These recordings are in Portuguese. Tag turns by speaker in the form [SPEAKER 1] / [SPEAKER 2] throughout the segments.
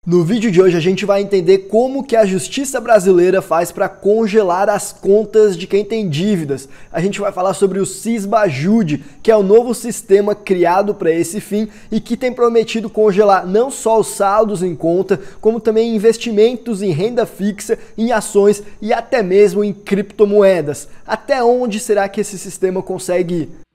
[SPEAKER 1] No vídeo de hoje a gente vai entender como que a justiça brasileira faz para congelar as contas de quem tem dívidas. A gente vai falar sobre o Cisbajude, que é o novo sistema criado para esse fim e que tem prometido congelar não só os saldos em conta, como também investimentos em renda fixa, em ações e até mesmo em criptomoedas. Até onde será que esse sistema consegue ir?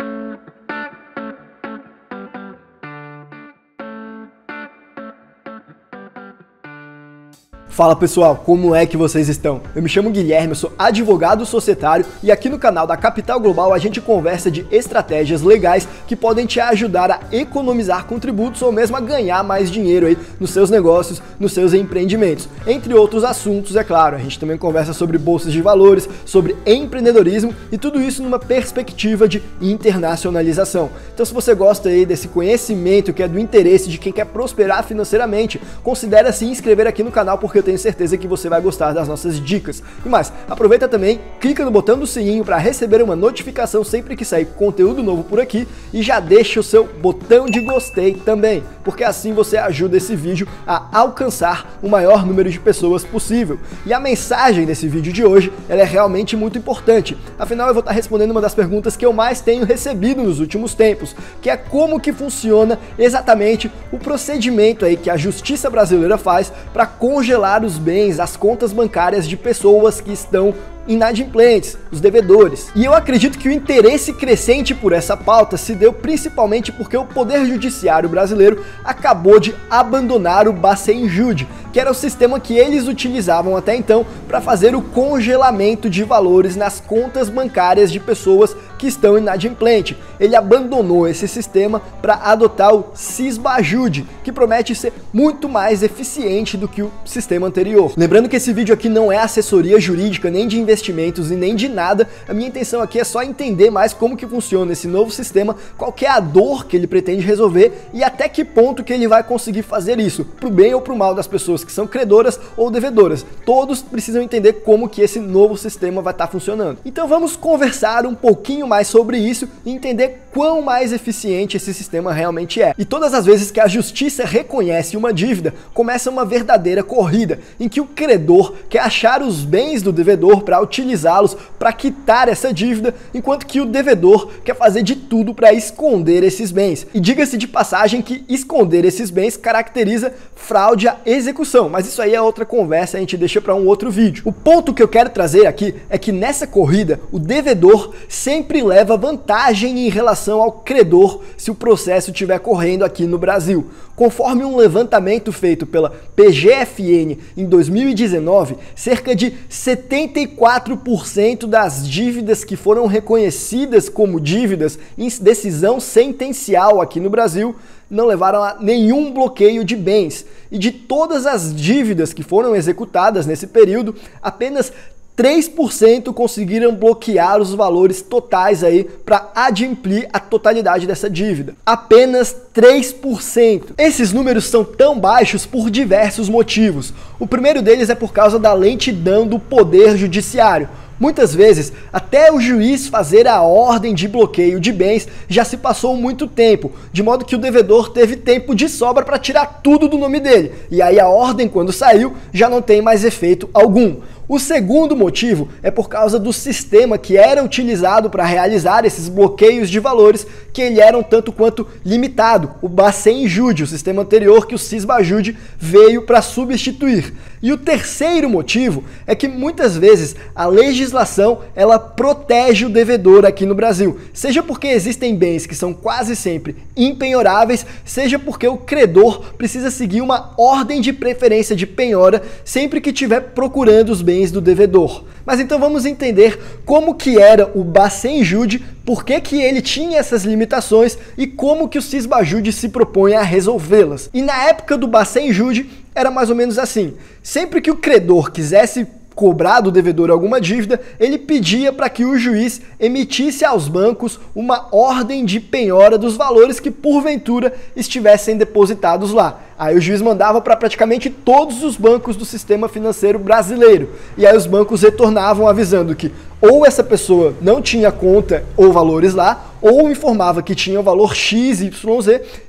[SPEAKER 1] Fala pessoal, como é que vocês estão? Eu me chamo Guilherme, eu sou advogado societário e aqui no canal da Capital Global a gente conversa de estratégias legais que podem te ajudar a economizar contributos ou mesmo a ganhar mais dinheiro aí nos seus negócios, nos seus empreendimentos. Entre outros assuntos, é claro, a gente também conversa sobre bolsas de valores, sobre empreendedorismo e tudo isso numa perspectiva de internacionalização. Então se você gosta aí desse conhecimento que é do interesse de quem quer prosperar financeiramente, considere se inscrever aqui no canal porque eu tenho certeza que você vai gostar das nossas dicas. E mais, aproveita também, clica no botão do sininho para receber uma notificação sempre que sair conteúdo novo por aqui e já deixa o seu botão de gostei também, porque assim você ajuda esse vídeo a alcançar o maior número de pessoas possível. E a mensagem desse vídeo de hoje, ela é realmente muito importante. Afinal, eu vou estar respondendo uma das perguntas que eu mais tenho recebido nos últimos tempos, que é como que funciona exatamente o procedimento aí que a justiça brasileira faz para congelar os bens, as contas bancárias de pessoas que estão inadimplentes, os devedores. E eu acredito que o interesse crescente por essa pauta se deu principalmente porque o Poder Judiciário brasileiro acabou de abandonar o Bacenjude, que era o sistema que eles utilizavam até então para fazer o congelamento de valores nas contas bancárias de pessoas que estão inadimplentes. Ele abandonou esse sistema para adotar o Cisbajude, que promete ser muito mais eficiente do que o sistema anterior. Lembrando que esse vídeo aqui não é assessoria jurídica, nem de investimentos e nem de nada. A minha intenção aqui é só entender mais como que funciona esse novo sistema, qual que é a dor que ele pretende resolver e até que ponto que ele vai conseguir fazer isso, pro bem ou pro mal das pessoas que são credoras ou devedoras. Todos precisam entender como que esse novo sistema vai estar funcionando. Então vamos conversar um pouquinho mais sobre isso e entender quão mais eficiente esse sistema realmente é. E todas as vezes que a justiça reconhece uma dívida, começa uma verdadeira corrida, em que o credor quer achar os bens do devedor para utilizá-los para quitar essa dívida, enquanto que o devedor quer fazer de tudo para esconder esses bens. E diga-se de passagem que esconder esses bens caracteriza fraude à execução, mas isso aí é outra conversa, a gente deixa para um outro vídeo. O ponto que eu quero trazer aqui é que nessa corrida, o devedor sempre leva vantagem em relação ao credor se o processo estiver correndo aqui no Brasil. Conforme um levantamento feito pela PGFN em 2019, cerca de 74% das dívidas que foram reconhecidas como dívidas em decisão sentencial aqui no Brasil não levaram a nenhum bloqueio de bens. E de todas as dívidas que foram executadas nesse período, apenas 3% conseguiram bloquear os valores totais aí para adimplir a totalidade dessa dívida. Apenas 3%. Esses números são tão baixos por diversos motivos. O primeiro deles é por causa da lentidão do Poder Judiciário. Muitas vezes, até o juiz fazer a ordem de bloqueio de bens já se passou muito tempo, de modo que o devedor teve tempo de sobra para tirar tudo do nome dele. E aí a ordem, quando saiu, já não tem mais efeito algum. O segundo motivo é por causa do sistema que era utilizado para realizar esses bloqueios de valores, que ele era um tanto quanto limitado, o Bacenjude, o sistema anterior que o Cisbajude veio para substituir. E o terceiro motivo é que muitas vezes a legislação ela protege o devedor aqui no Brasil, seja porque existem bens que são quase sempre impenhoráveis, seja porque o credor precisa seguir uma ordem de preferência de penhora sempre que estiver procurando os bens do devedor. Mas então vamos entender como que era o Bacenjude, por que que ele tinha essas limitações e como que o Cisbajude se propõe a resolvê-las. E na época do Bacenjude era mais ou menos assim: sempre que o credor quisesse cobrar do devedor alguma dívida, ele pedia para que o juiz emitisse aos bancos uma ordem de penhora dos valores que porventura estivessem depositados lá. Aí o juiz mandava para praticamente todos os bancos do sistema financeiro brasileiro. E aí os bancos retornavam avisando que ou essa pessoa não tinha conta ou valores lá, ou informava que tinha o valor XYZ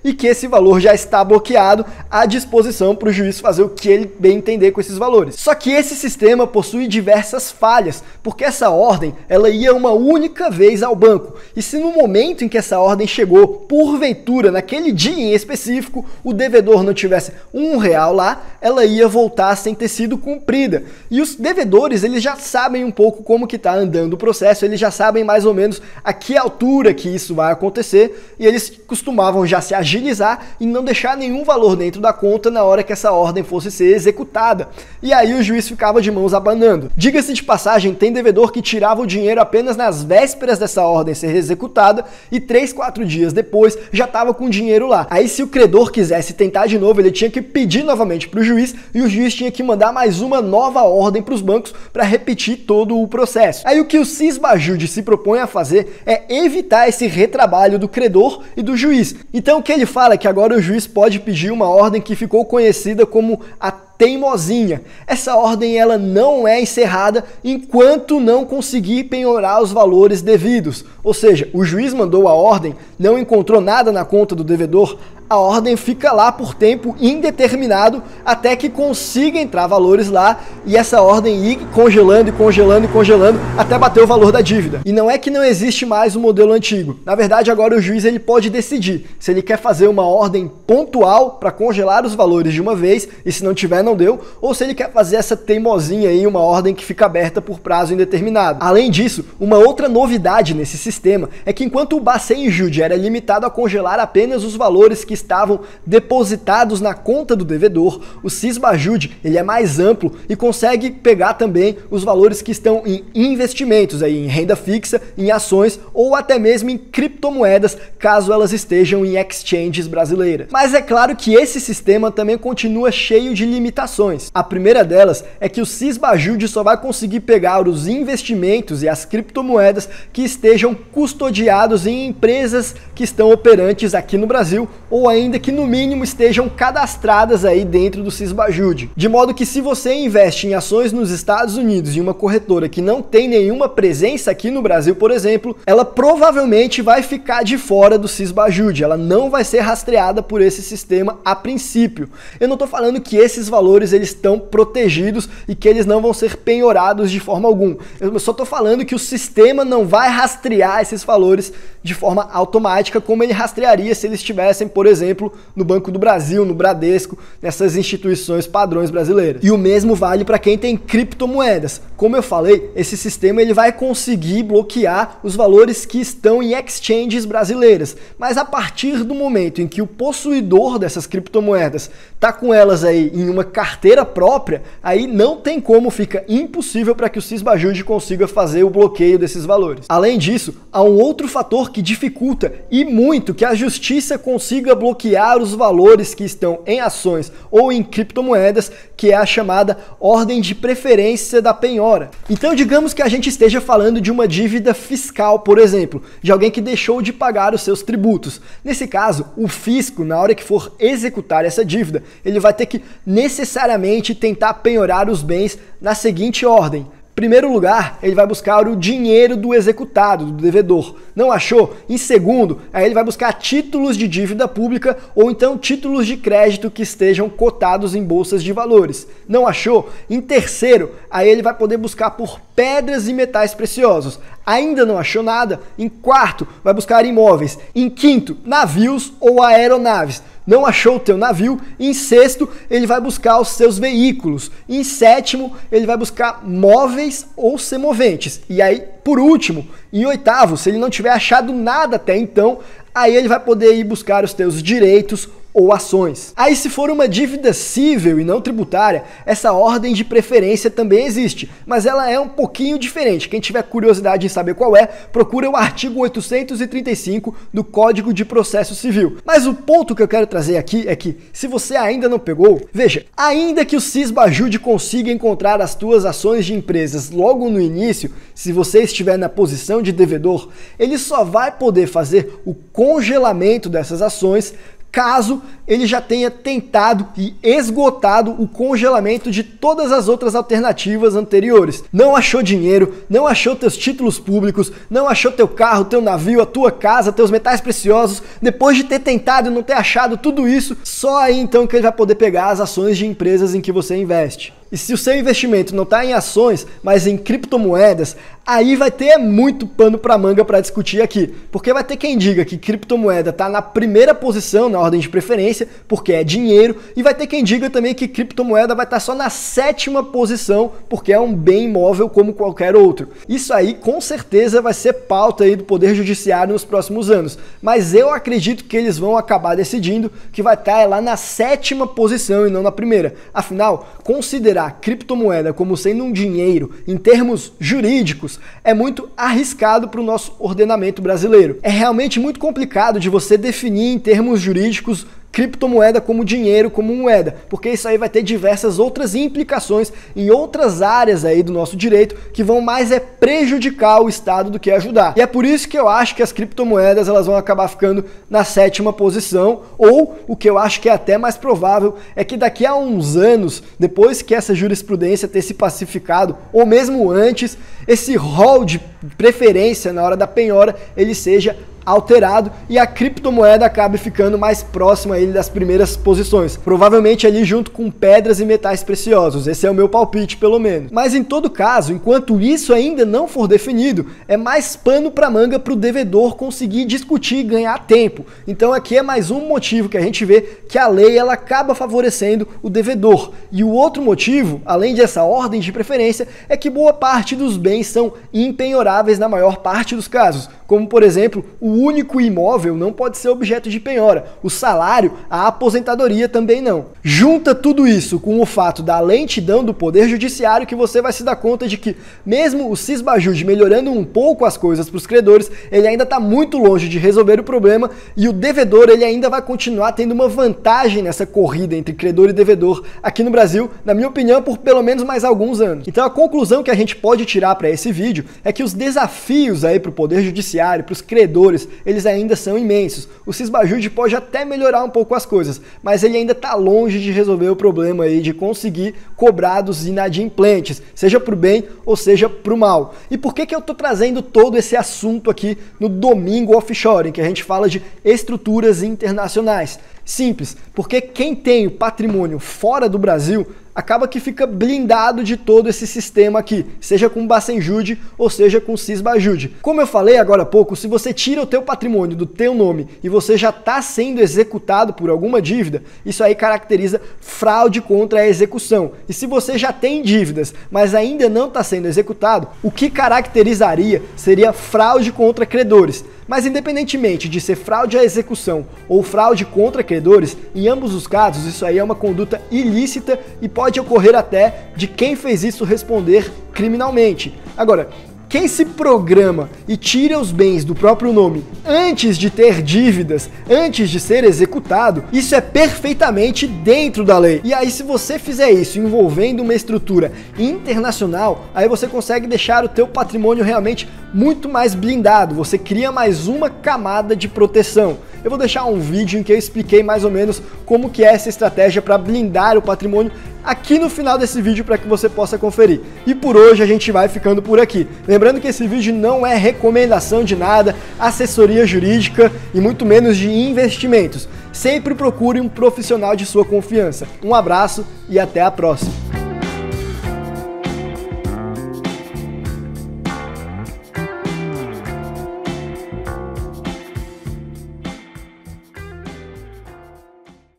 [SPEAKER 1] e que esse valor já está bloqueado à disposição para o juiz fazer o que ele bem entender com esses valores. Só que esse sistema possui diversas falhas, porque essa ordem ela ia uma única vez ao banco, e se no momento em que essa ordem chegou, porventura, naquele dia em específico, o devedor não tivesse R$1 lá, ela ia voltar sem ter sido cumprida. E os devedores, eles já sabem um pouco como que está andando o processo, eles já sabem mais ou menos a que altura que isso vai acontecer, e eles costumavam já se agilizar e não deixar nenhum valor dentro da conta na hora que essa ordem fosse ser executada. E aí o juiz ficava de mãos abanando. Diga-se de passagem, tem devedor que tirava o dinheiro apenas nas vésperas dessa ordem ser executada e 3, 4 dias depois já estava com o dinheiro lá. Aí se o credor quisesse tentar de novo, ele tinha que pedir novamente para o juiz e o juiz tinha que mandar mais uma nova ordem para os bancos para repetir todo o processo. Aí o que o Sisbajude se propõe a fazer é evitar esse retrabalho do credor e do juiz. Então o que ele fala é que agora o juiz pode pedir uma ordem que ficou conhecida como a teimosinha. Essa ordem ela não é encerrada enquanto não conseguir penhorar os valores devidos. Ou seja, o juiz mandou a ordem, não encontrou nada na conta do devedor, a ordem fica lá por tempo indeterminado até que consiga entrar valores lá e essa ordem ir congelando e congelando e congelando até bater o valor da dívida. E não é que não existe mais o modelo antigo. Na verdade, agora o juiz ele pode decidir se ele quer fazer uma ordem pontual para congelar os valores de uma vez e se não tiver, não deu, ou se ele quer fazer essa teimosinha aí, uma ordem que fica aberta por prazo indeterminado. Além disso, uma outra novidade nesse sistema é que enquanto o Bacenjude era limitado a congelar apenas os valores que estavam depositados na conta do devedor, o Sisbajude ele é mais amplo e consegue pegar também os valores que estão em investimentos, aí, em renda fixa, em ações ou até mesmo em criptomoedas, caso elas estejam em exchanges brasileiras. Mas é claro que esse sistema também continua cheio de limitações. A primeira delas é que o Sisbajude só vai conseguir pegar os investimentos e as criptomoedas que estejam custodiados em empresas que estão operantes aqui no Brasil ou ainda que no mínimo estejam cadastradas aí dentro do Sisbajude. De modo que se você investe em ações nos Estados Unidos em uma corretora que não tem nenhuma presença aqui no Brasil, por exemplo, ela provavelmente vai ficar de fora do Sisbajude, ela não vai ser rastreada por esse sistema a princípio. Eu não estou falando que esses valores eles estão protegidos e que eles não vão ser penhorados de forma alguma. Eu só estou falando que o sistema não vai rastrear esses valores de forma automática como ele rastrearia se eles estivessem, por exemplo, no Banco do Brasil, no Bradesco, nessas instituições padrões brasileiras. E o mesmo vale para quem tem criptomoedas. Como eu falei, esse sistema ele vai conseguir bloquear os valores que estão em exchanges brasileiras, mas a partir do momento em que o possuidor dessas criptomoedas está com elas aí em uma carteira própria, aí não tem como, fica impossível para que o Sisbajude consiga fazer o bloqueio desses valores. Além disso, há um outro fator que dificulta e muito que a justiça consiga bloquear os valores que estão em ações ou em criptomoedas, que é a chamada ordem de preferência da penhora. Então digamos que a gente esteja falando de uma dívida fiscal, por exemplo, de alguém que deixou de pagar os seus tributos. Nesse caso, o fisco, na hora que for executar essa dívida, ele vai ter que necessariamente tentar penhorar os bens na seguinte ordem. Primeiro lugar, ele vai buscar o dinheiro do executado, do devedor. Não achou? Em segundo, aí ele vai buscar títulos de dívida pública ou então títulos de crédito que estejam cotados em bolsas de valores. Não achou? Em terceiro, aí ele vai poder buscar por pedras e metais preciosos. Ainda não achou nada? Em quarto, vai buscar imóveis. Em quinto, navios ou aeronaves. Não achou o teu navio? Em sexto, ele vai buscar os seus veículos. Em sétimo, ele vai buscar móveis ou semoventes. E aí, por último, em oitavo, se ele não tiver achado nada até então, aí ele vai poder ir buscar os teus direitos ou ações. Aí se for uma dívida cível e não tributária, essa ordem de preferência também existe, mas ela é um pouquinho diferente. Quem tiver curiosidade em saber qual é, procura o artigo 835 do Código de Processo Civil. Mas o ponto que eu quero trazer aqui é que, se você ainda não pegou, veja, ainda que o Sisbajude consiga encontrar as tuas ações de empresas logo no início, se você estiver na posição de devedor, ele só vai poder fazer o congelamento dessas ações caso ele já tenha tentado e esgotado o congelamento de todas as outras alternativas anteriores. Não achou dinheiro, não achou teus títulos públicos, não achou teu carro, teu navio, a tua casa, teus metais preciosos. Depois de ter tentado e não ter achado tudo isso, só aí então que ele vai poder pegar as ações de empresas em que você investe. E se o seu investimento não está em ações, mas em criptomoedas, aí vai ter muito pano para manga para discutir aqui. Porque vai ter quem diga que criptomoeda está na primeira posição na ordem de preferência, porque é dinheiro, e vai ter quem diga também que criptomoeda vai estar só na 7ª posição, porque é um bem imóvel como qualquer outro. Isso aí com certeza vai ser pauta aí do Poder Judiciário nos próximos anos, mas eu acredito que eles vão acabar decidindo que vai estar lá na 7ª posição e não na primeira. Afinal, considerar a criptomoeda como sendo um dinheiro em termos jurídicos é muito arriscado para o nosso ordenamento brasileiro. É realmente muito complicado de você definir em termos jurídicos criptomoeda como dinheiro, como moeda, porque isso aí vai ter diversas outras implicações em outras áreas aí do nosso direito que vão mais prejudicar o Estado do que ajudar. E é por isso que eu acho que as criptomoedas elas vão acabar ficando na 7ª posição, ou o que eu acho que é até mais provável é que daqui a uns anos, depois que essa jurisprudência ter se pacificado, ou mesmo antes, esse rol de preferência na hora da penhora ele seja alterado e a criptomoeda acabe ficando mais próxima ele das primeiras posições, provavelmente ali junto com pedras e metais preciosos. Esse é o meu palpite, pelo menos. Mas em todo caso, enquanto isso ainda não for definido, é mais pano para manga para o devedor conseguir discutir e ganhar tempo. Então aqui é mais um motivo que a gente vê que a lei ela acaba favorecendo o devedor. E o outro motivo, além dessa ordem de preferência, é que boa parte dos bens são impenhoráveis na maior parte dos casos, como por exemplo, o único imóvel não pode ser objeto de penhora, o salário, a aposentadoria também não. Junta tudo isso com o fato da lentidão do Poder Judiciário que você vai se dar conta de que mesmo o Cisbajude melhorando um pouco as coisas para os credores, ele ainda está muito longe de resolver o problema e o devedor ele ainda vai continuar tendo uma vantagem nessa corrida entre credor e devedor aqui no Brasil, na minha opinião, por pelo menos mais alguns anos. Então a conclusão que a gente pode tirar para esse vídeo é que os desafios aí para o Poder Judiciário, para os credores, eles ainda são imensos. O Cisbajude pode até melhorar um pouco as coisas, mas ele ainda está longe de resolver o problema aí de conseguir cobrar dos inadimplentes, seja para o bem ou seja para o mal. E por que eu estou trazendo todo esse assunto aqui no Domingo Offshore, em que a gente fala de estruturas internacionais? Simples, porque quem tem o patrimônio fora do Brasil acaba que fica blindado de todo esse sistema aqui, seja com Bacenjude ou seja com Cisbajude. Como eu falei agora há pouco, se você tira o teu patrimônio do teu nome e você já está sendo executado por alguma dívida, isso aí caracteriza fraude contra a execução. E se você já tem dívidas, mas ainda não está sendo executado, o que caracterizaria seria fraude contra credores. Mas independentemente de ser fraude à execução ou fraude contra credores, em ambos os casos isso aí é uma conduta ilícita e pode ocorrer até de quem fez isso responder criminalmente. Agora, quem se programa e tira os bens do próprio nome antes de ter dívidas, antes de ser executado, isso é perfeitamente dentro da lei. E aí se você fizer isso envolvendo uma estrutura internacional, aí você consegue deixar o teu patrimônio realmente muito mais blindado, você cria mais uma camada de proteção. Eu vou deixar um vídeo em que eu expliquei mais ou menos como que é essa estratégia para blindar o patrimônio aqui no final desse vídeo para que você possa conferir. E por hoje a gente vai ficando por aqui. Lembrando que esse vídeo não é recomendação de nada, assessoria jurídica e muito menos de investimentos. Sempre procure um profissional de sua confiança. Um abraço e até a próxima.